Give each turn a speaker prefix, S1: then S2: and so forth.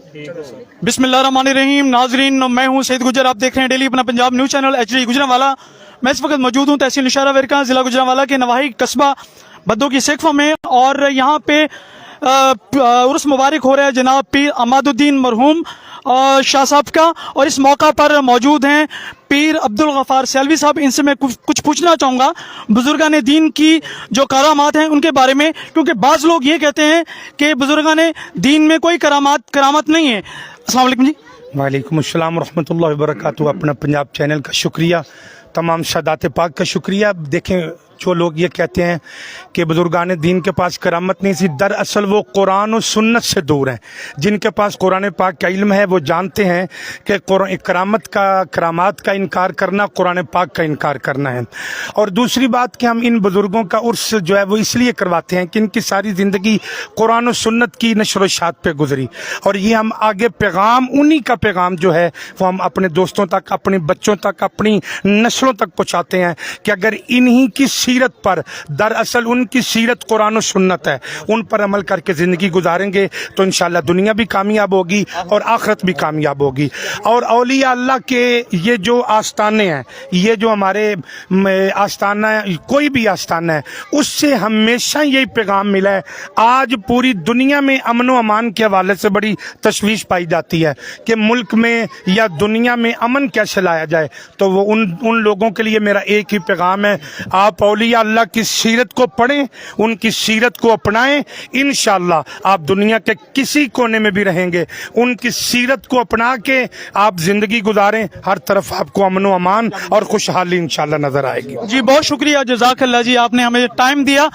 S1: बिस्मिल्लाहिर्रहमानिर्रहीम। नाजरीन, मैं हूं सईद गुजर, आप देख रहे हैं डेली अपना Punjab news channel HD Gujranwala. मैं इस वक्त मौजूद हूं तहसील निशारा विरका, ज़िला गुजरांवाला के नवाही कस्बा बद्दो की सेकफा में, और यहाँ पे उर्स मुबारक हो रहा है जनाब पीर अमादुद्दीन मरहूम शाह साहब का, और इस मौका पर मौजूद हैं पीर अब्दुल गफ़ार सियालवी साहब। इनसे मैं कुछ पूछना चाहूँगा बुजुर्गान दीन की जो करामात हैं उनके बारे में, क्योंकि बाज़ लोग ये कहते हैं कि बुजुर्गान दीन में कोई करामत नहीं है। अस्सलाम वालेकुम जी।
S2: वालेकुम अस्सलाम रहमतुल्लाहि व बरकातुहू। अपना पंजाब चैनल का शुक्रिया, तमाम सादात पाक का शुक्रिया। देखें, जो लोग ये कहते हैं कि बुजुर्गान दीन के पास करामत नहीं थी, दरअसल वो कुरान और सुन्नत से दूर हैं। जिनके पास कुरान पाक का इल्म है वो जानते हैं कि करामात का इनकार करना कुरान पाक का इनकार करना है। और दूसरी बात कि हम इन बुजुर्गों का उर्स जो है वो इसलिए करवाते हैं कि इनकी सारी ज़िंदगी कुरान और सुन्नत की नशर व इशाअत पे गुजरी, और ये हम आगे पैगाम, उन्हीं का पैगाम जो है वो हम अपने दोस्तों तक, अपने बच्चों तक, अपनी नस्लों तक पहुँचाते हैं कि अगर इन्हीं की सीरत पर, दरअसल उनकी सीरत कुरान और सुन्नत है, उन पर अमल करके ज़िंदगी गुजारेंगे तो इंशाअल्लाह दुनिया भी कामयाब होगी और आखिरत भी कामयाब होगी। और औलिया अल्लाह के ये जो आस्थाने हैं, ये जो हमारे आस्थाना है, कोई भी आस्थाना है, उससे हमेशा यही पैगाम मिला है। आज पूरी दुनिया में अमन व अमान के हवाले से बड़ी तशवीश पाई जाती है कि मुल्क में या दुनिया में अमन कैसे लाया जाए, तो वो उन लोगों के लिए मेरा एक ही पैगाम है, आप औलिया अल्लाह की सीरत को पढ़ें, उनकी सीरत को अपनाएं, इंशाअल्लाह आप दुनिया के किसी कोने में भी रहेंगे, उनकी सीरत को अपना के आप जिंदगी गुजारें, हर तरफ आपको अमन व अमान और खुशहाली इंशाअल्लाह नजर आएगी।
S1: जी बहुत शुक्रिया, जज़ाकल्लाह जी, आपने हमें टाइम दिया।